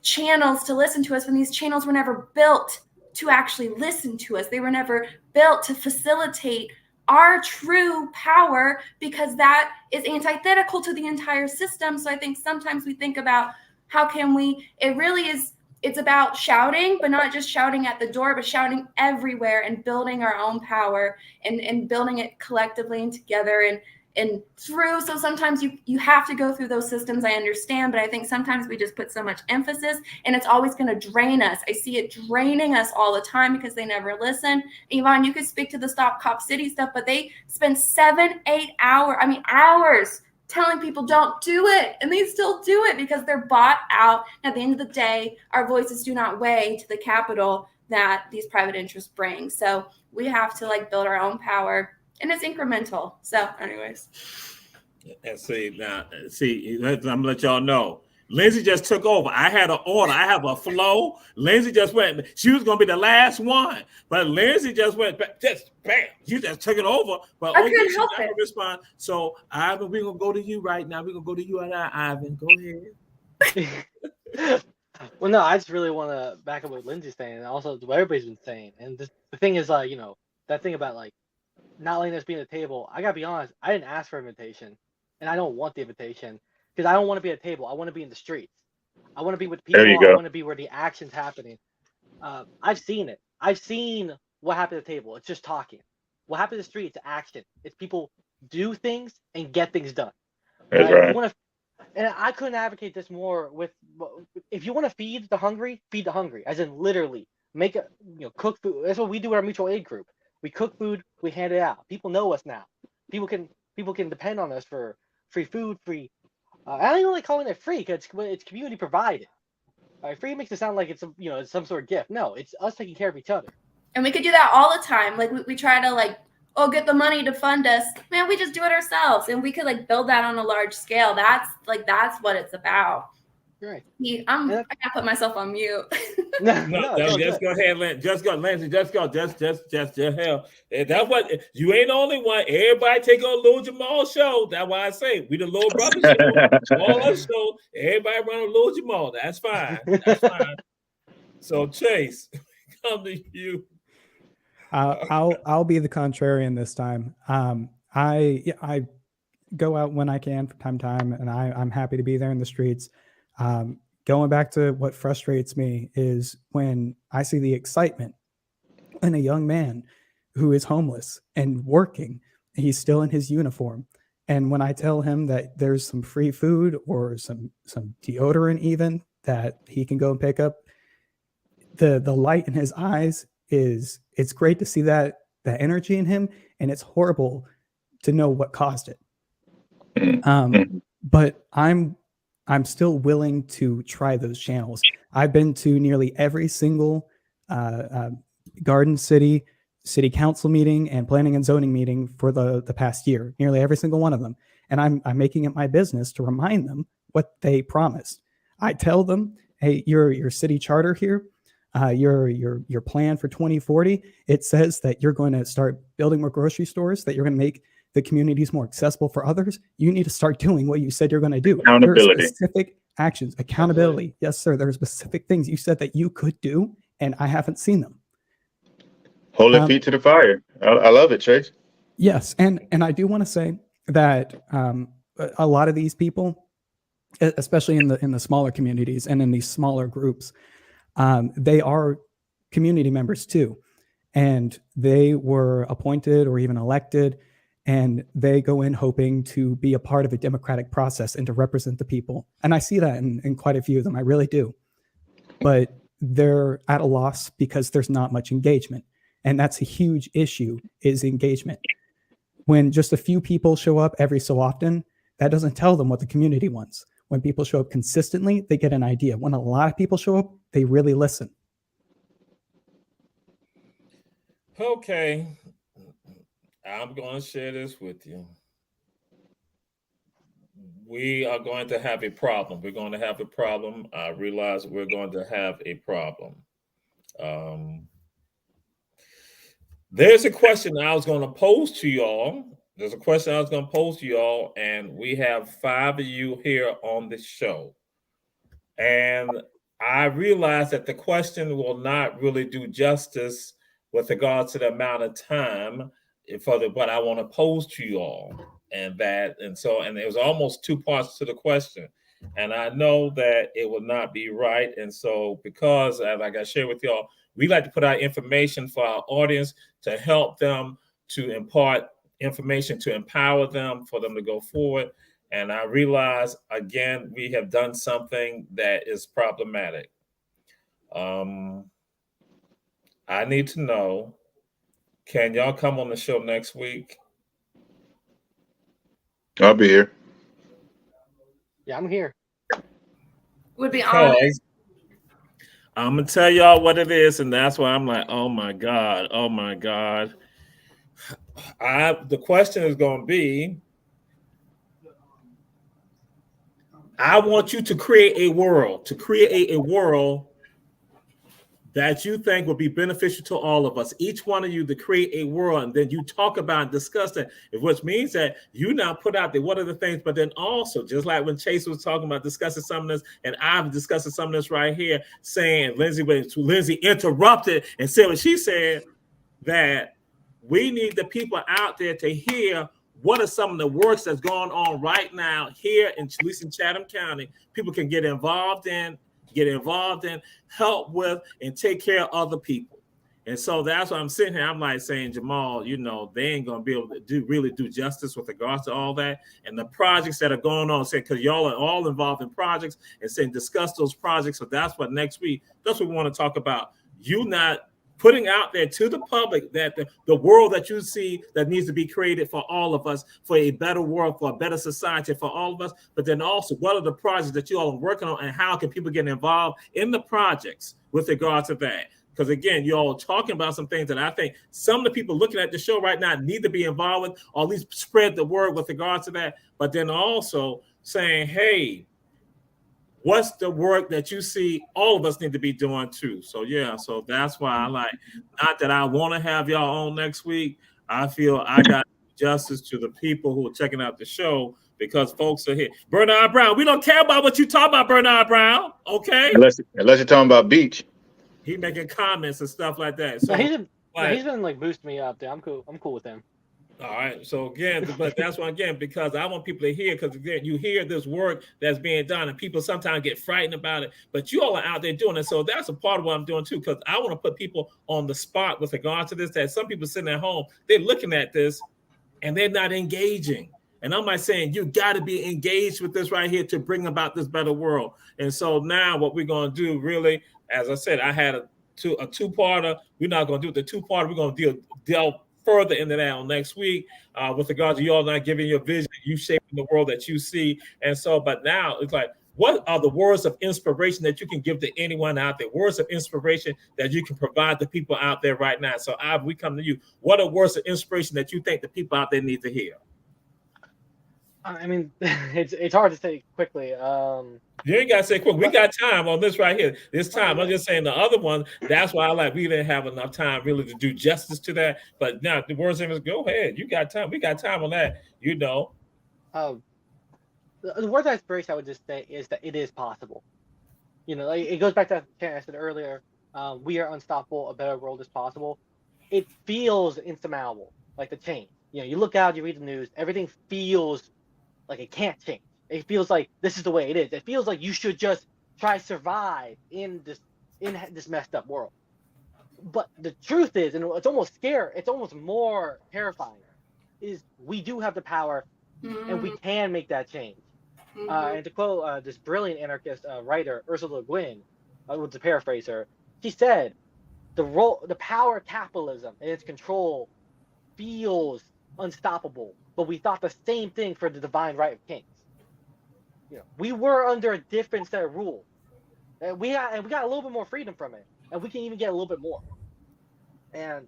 Speaker 5: channels to listen to us when these channels were never built to actually listen to us. They were never built to facilitate our true power, because that is antithetical to the entire system. So I think sometimes we think about how can we, it's about shouting, but not just shouting at the door, but shouting everywhere and building our own power and building it collectively and together and through. So sometimes you have to go through those systems, I understand, but I think sometimes we just put so much emphasis and it's always going to drain us. I see it draining us all the time because they never listen. Yvonne, you could speak to the Stop Cop City stuff, but they spend 7-8 hours telling people don't do it, and they still do it because they're bought out. At the end of the day, our voices do not weigh to the capital that these private interests bring. So we have to build our own power. And it's incremental. So, anyways.
Speaker 1: And I'm gonna let y'all know. Lindsay just took over. I had an order. I have a flow. Lindsay just went. She was gonna be the last one, but Lindsay just went. Just bam. You just took it over. But
Speaker 5: I couldn't help it.
Speaker 1: Respond. So, Ivan, we're gonna go to you right now. We're gonna go to you and Ivan. Go ahead.
Speaker 6: Well, no, I just really want to back up what Lindsay's saying, and also what everybody's been saying. And the thing is, like, that thing about like not letting us be at the table. I gotta be honest, I didn't ask for an invitation, and I don't want the invitation because I don't want to be at a table. I want to be in the streets. I want to be with
Speaker 3: There you
Speaker 6: people. I
Speaker 3: go.
Speaker 6: want to be where the action's happening. I've seen it. I've seen what happened at the table. It's just talking. What happened in the street? It's action. It's people do things and get things done.
Speaker 3: That's
Speaker 6: Right? If you
Speaker 3: right.
Speaker 6: want to, and I couldn't advocate this more. If you want to feed the hungry, feed the hungry. As in, literally, make a cook food. That's what we do in our mutual aid group. We cook food. We hand it out. People know us now. People can depend on us for free food, free. I don't even like calling it free because it's community provided. Free makes it sound like it's it's some sort of gift. No, it's us taking care of each other.
Speaker 5: And we could do that all the time. Like we try to like, oh, get the money to fund us. Man, we just do it ourselves. And we could like build that on a large scale. That's what it's about.
Speaker 6: Right.
Speaker 5: I gotta put myself on mute.
Speaker 1: No, just go ahead, Lindsay. Just go, Lindsay. Just go. Just hell. That's what you ain't the only one. Everybody take on Lil Jamal show. That's why I say we the Lil Brother show. All us show. Everybody run on Lil Jamal. That's fine. That's fine. So Chase, come to you.
Speaker 4: I'll be the contrarian this time. I go out when I can from time to time, and I'm happy to be there in the streets. Going back to what frustrates me is when I see the excitement in a young man who is homeless and working, he's still in his uniform. And when I tell him that there's some free food or some deodorant even that he can go and pick up, the light in his eyes it's great to see that energy in him, and it's horrible to know what caused it. But I'm still willing to try those channels. I've been to nearly every single Garden City council meeting and planning and zoning meeting for the past year, nearly every single one of them. And I'm making it my business to remind them what they promised. I tell them, hey, your city charter here, your plan for 2040, it says that you're going to start building more grocery stores, that you're going to make the communities more accessible for others. You need to start doing what you said you're going to do.
Speaker 3: Accountability.
Speaker 4: There are specific actions. Accountability. Yes, sir. There are specific things you said that you could do, and I haven't seen them.
Speaker 3: Hold your feet to the fire. I love it, Chase.
Speaker 4: Yes, and I do want to say that a lot of these people, especially in the smaller communities and in these smaller groups, they are community members too, and they were appointed or even elected, and they go in hoping to be a part of a democratic process and to represent the people. And I see that in quite a few of them. I really do. But they're at a loss because there's not much engagement. And that's a huge issue, is engagement. When just a few people show up every so often, that doesn't tell them what the community wants. When people show up consistently, they get an idea. When a lot of people show up, they really listen.
Speaker 1: Okay. I'm going to share this with you. We are going to have a problem. We're going to have a problem. I realize we're going to have a problem. There's a question I was going to pose to y'all. And we have 5 of you here on the show. And I realize that the question will not really do justice with regards to the amount of time what I want to pose to you all. And there was almost 2 parts to the question. And I know that it will not be right. And so, because like I shared with y'all, we like to put out information for our audience to help them, to impart information, to empower them, for them to go forward. And I realize, again, we have done something that is problematic. I need to know, can y'all come on the show next week?
Speaker 3: I'll be here.
Speaker 6: Yeah, I'm here.
Speaker 5: Would be honored.
Speaker 1: I'm gonna tell y'all what it is, and that's why I'm like, oh my God. The question is gonna be, I want you to create a world, that you think would be beneficial to all of us, each one of you, to create a world, and then you talk about and discuss that, which means that you now put out there what are the things, but then also, just like when Chase was talking about discussing some of this, and I'm discussing some of this right here, saying Lindsay interrupted and said what she said, that we need the people out there to hear what are some of the works that's going on right now here at least in Chatham County. People can get involved in, help with, and take care of other people. And so that's why I'm sitting here. I'm like saying, Jamal, they ain't gonna be able to really do justice with regards to all that and the projects that are going on. Saying, because y'all are all involved in projects, and saying discuss those projects. So that's what next week. That's what we want to talk about. You not putting out there to the public that the world that you see that needs to be created for all of us, for a better world, for a better society, for all of us. But then also, what are the projects that you all are working on, and how can people get involved in the projects with regard to that? Because again, you all are talking about some things that I think some of the people looking at the show right now need to be involved with, or at least spread the word with regard to that. But then also saying, hey, what's the work that you see all of us need to be doing too? So yeah, so that's why I like, not that I want to have y'all on next week. I feel I got justice to the people who are checking out the show, because folks are here. Bernard Brown, we don't care about what you talk about, Bernard Brown. Okay,
Speaker 3: Unless you're talking about beach.
Speaker 1: He making comments and stuff like that. So
Speaker 6: he's been like boosting me up there. I'm cool with him.
Speaker 1: All right. So again, but that's why, again, because I want people to hear, because again, you hear this work that's being done, and people sometimes get frightened about it, but you all are out there doing it. So that's a part of what I'm doing too, because I want to put people on the spot with regard to this, that some people sitting at home, they're looking at this and they're not engaging. And I'm like saying, you got to be engaged with this right here to bring about this better world. And so now what we're going to do, really, as I said, I had a two-parter. We're not going to do the two-parter. We're going to delve further into that on next week with regard to you all not giving your vision, you shaping the world that you see. And so, but now it's like, what are the words of inspiration that you can give to anyone out there? Words of inspiration that you can provide to people out there right now. So we come to you. What are words of inspiration that you think the people out there need to hear?
Speaker 6: I mean, it's hard to say quickly.
Speaker 1: You ain't got to say quick. We got time on this right here. This time, I'm just saying the other one. That's why we didn't have enough time really to do justice to that. But now the words of go ahead. You got time. We got time on that.
Speaker 6: The word of inspiration I would just say is that it is possible. Like it goes back to what I said earlier. We are unstoppable. A better world is possible. It feels insurmountable, like the change. You look out, you read the news, everything feels like it can't change. It feels like this is the way it is. It feels like you should just try to survive in this messed up world. But the truth is, and it's almost scary, it's almost more terrifying, is we do have the power, and we can make that change. And to quote this brilliant anarchist writer, Ursula Le Guin, to paraphrase her, she said, the power of capitalism and its control feels unstoppable, but we thought the same thing for the divine right of kings. We were under a different set of rules, and we got a little bit more freedom from it, and we can even get a little bit more. And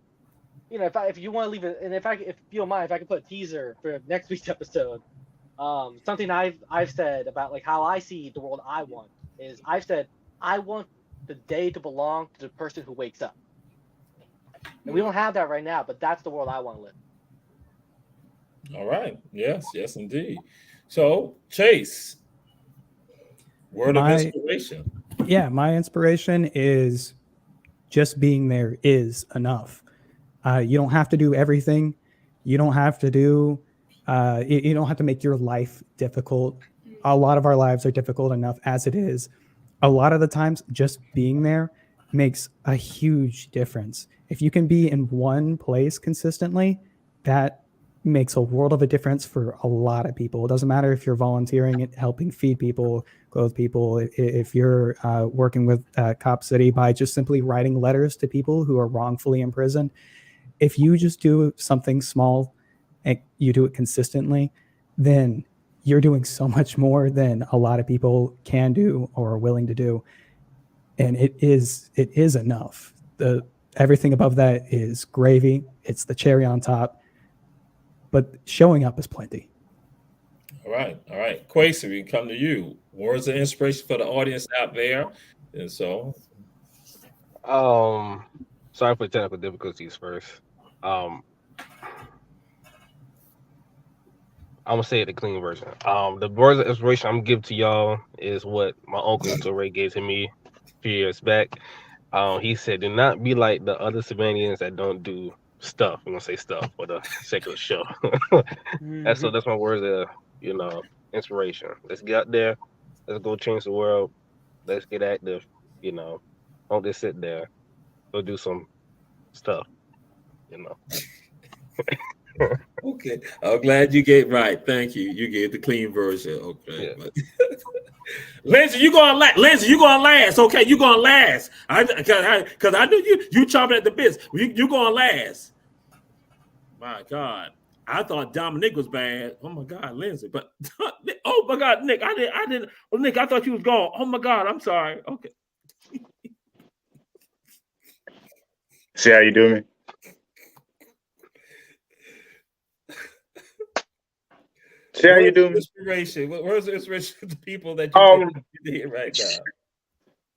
Speaker 6: if you want to leave it, and if you don't mind, if I can put a teaser for next week's episode, something I've said about like how I see the world I want is, I've said I want the day to belong to the person who wakes up, and we don't have that right now, but that's the world I want to live.
Speaker 1: All right. Yes, indeed. So, Chase, word of inspiration.
Speaker 4: Yeah, my inspiration is just being there is enough. You don't have to do everything. You don't have to do. You don't have to make your life difficult. A lot of our lives are difficult enough as it is. A lot of the times, just being there makes a huge difference. If you can be in one place consistently, that makes a world of a difference for a lot of people. It doesn't matter if you're volunteering and helping feed people, clothe people, if you're working with Cop City by just simply writing letters to people who are wrongfully imprisoned. If you just do something small and you do it consistently, then you're doing so much more than a lot of people can do or are willing to do. And it is enough. Everything above that is gravy. It's the cherry on top. But showing up is plenty.
Speaker 1: All right. Kweisi, we come to you. Words of inspiration for the audience out there. And so.
Speaker 2: Sorry for technical difficulties first. I'm gonna say it the clean version. The words of inspiration I'm gonna give to y'all is what my uncle Torre gave to me a few years back. He said, "Do not be like the other Savannahans that don't do stuff." I'm gonna say stuff for the sake of the show. That's so. That's my words of inspiration. Let's get out there. Let's go change the world. Let's get active. Don't just sit there. Go do some stuff.
Speaker 1: Okay, I'm glad you get right. Thank you. You gave the clean version. Okay,
Speaker 2: Yeah.
Speaker 1: Lindsay, you gonna last. Lindsay, you gonna last. Okay, you gonna last. Because I knew you chomping at the bits. You gonna last. My God, I thought Dominique was bad. Oh my God, Lindsay. But oh my God, Nick, I didn't. Oh, Nick, I thought you was gone. Oh my God, I'm sorry. Okay.
Speaker 3: See how you do me? See how you do me?
Speaker 1: Inspiration. Where's the inspiration to the people that you did right now?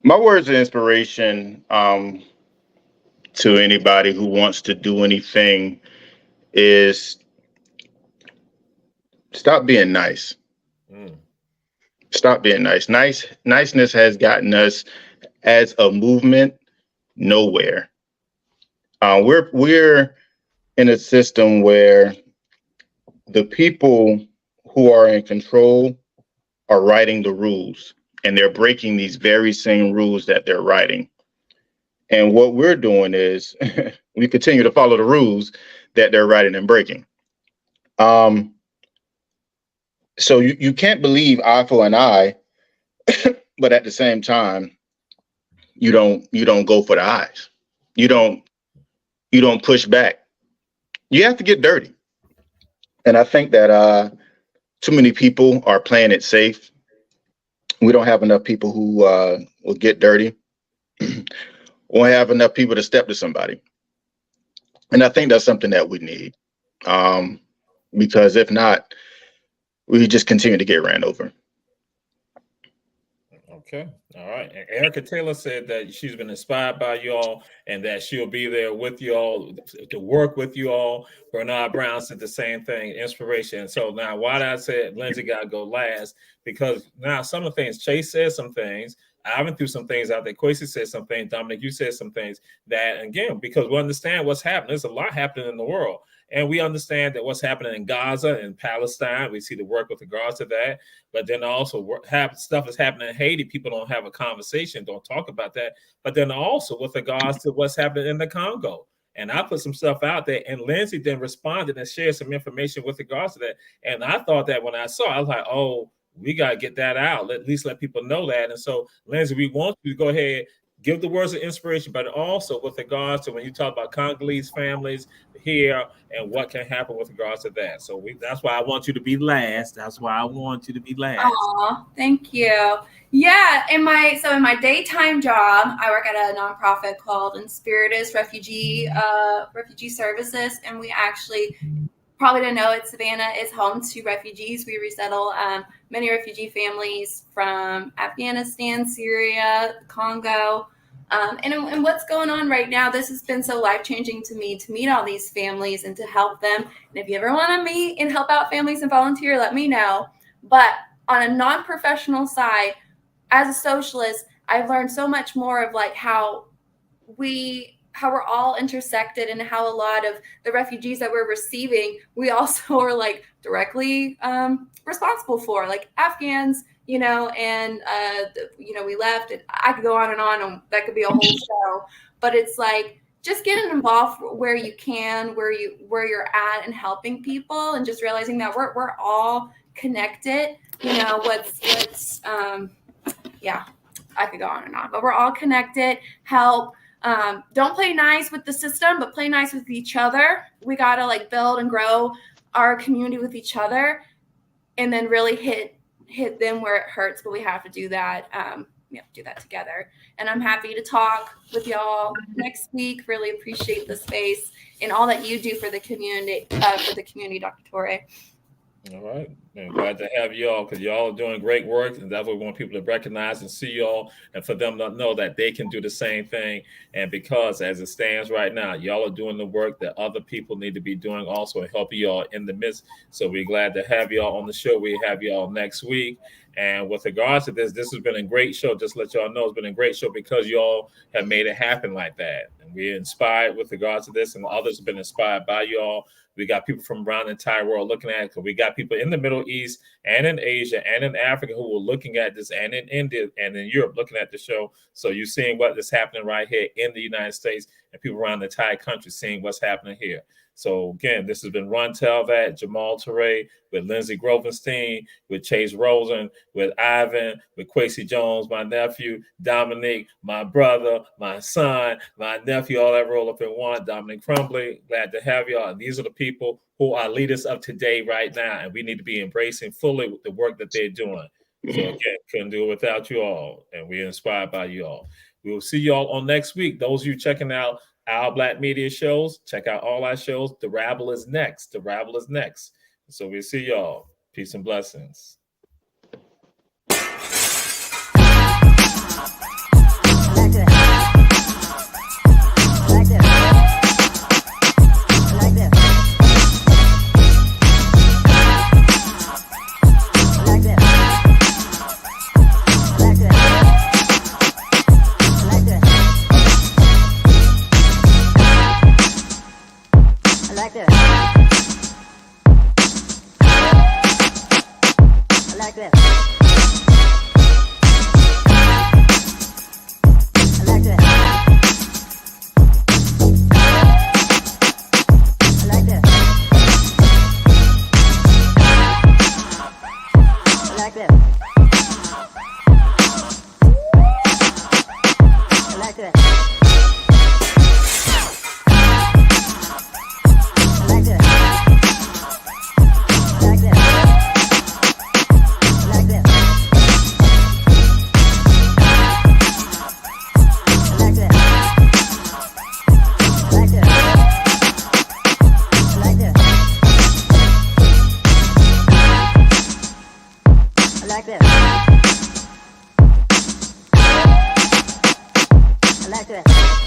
Speaker 3: My words of inspiration to anybody who wants to do anything is stop being nice. Stop being nice. Niceness has gotten us as a movement nowhere. We're in a system where the people who are in control are writing the rules, and they're breaking these very same rules that they're writing. And what we're doing is we continue to follow the rules that they're writing and breaking. So you can't believe eye for an eye, but at the same time, you don't go for the eyes. You don't push back. You have to get dirty. And I think that too many people are playing it safe. We don't have enough people who will get dirty. We won't have enough people to step to somebody. And I think that's something that we need. Because if not, we just continue to get ran over.
Speaker 1: Okay. All right. And Erica Taylor said that she's been inspired by y'all and that she'll be there with y'all to work with you all. Bernard Brown said the same thing, inspiration. So now why did I say Lindsay got to go last? Because now some of the things, Chase said some things. Ivan threw some things out there. Kweisi said some things. Dominic, you said some things that, again, because we understand what's happening. There's a lot happening in the world. And we understand that what's happening in Gaza and Palestine, we see the work with regards to that. But then also stuff is happening in Haiti. People don't have a conversation, don't talk about that. But then also with regards to what's happening in the Congo. And I put some stuff out there, and Lindsay then responded and shared some information with regards to that. And I thought that when I saw it, I was like, oh, we got to get that out. At least let people know that. And so, Lindsay, we want you to go ahead, give the words of inspiration, but also with regards to when you talk about Congolese families here and what can happen with regards to that. So that's why I want you to be last. That's why I want you to be last.
Speaker 5: Aw, thank you. Yeah, in my daytime job, I work at a nonprofit called Inspiritus Refugee Services, and we actually probably didn't know it. Savannah is home to refugees. We resettle many refugee families from Afghanistan, Syria, Congo. And what's going on right now, this has been so life-changing to me to meet all these families and to help them. And if you ever want to meet and help out families and volunteer, let me know. But on a non-professional side, as a socialist, I've learned so much more of like how we're all intersected and how a lot of the refugees that we're receiving, we also are like directly responsible for, like Afghans, and we left. And I could go on, and that could be a whole show. But it's like just getting involved where you can, where you're at, and helping people, and just realizing that we're all connected. I could go on and on, but we're all connected. Help. Don't play nice with the system, but play nice with each other. We gotta like build and grow our community with each other, and then really hit them where it hurts. But we have to do that. We have to do that together. And I'm happy to talk with y'all next week. Really appreciate the space and all that you do for the community, Dr. Torre.
Speaker 1: All right. And glad to have y'all because y'all are doing great work. And that's what we want people to recognize and see y'all and for them to know that they can do the same thing. And because as it stands right now, y'all are doing the work that other people need to be doing also and helping y'all in the midst. So we're glad to have y'all on the show. We have y'all next week. And with regards to this has been a great show. Just to let y'all know, it's been a great show because y'all have made it happen like that. And we're inspired with regards to this, and others have been inspired by y'all. We got people from around the entire world looking at it. Because we got people in the Middle East and in Asia and in Africa who were looking at this, and in India and in Europe looking at the show. So you're seeing what is happening right here in the United States, and people around the entire country seeing what's happening here. So again, this has been Ron Telvat, Jamal Toure, with Lindsey Grovenstein, with Chase Rosen, with Ivan, with Kweisi Jones, my nephew, Dominique, my brother, my son, my nephew, all that roll up in one, Dominique Crumbley. Glad to have y'all. And these are the people who are leaders of today right now, and we need to be embracing fully the work that they're doing. So again, couldn't do it without you all, and we're inspired by you all. We will see y'all on next week. Those of you checking out our Black Media shows, check out all our shows. The Rabble is next. The Rabble is next. So we'll see y'all. Peace and blessings.
Speaker 7: I like that.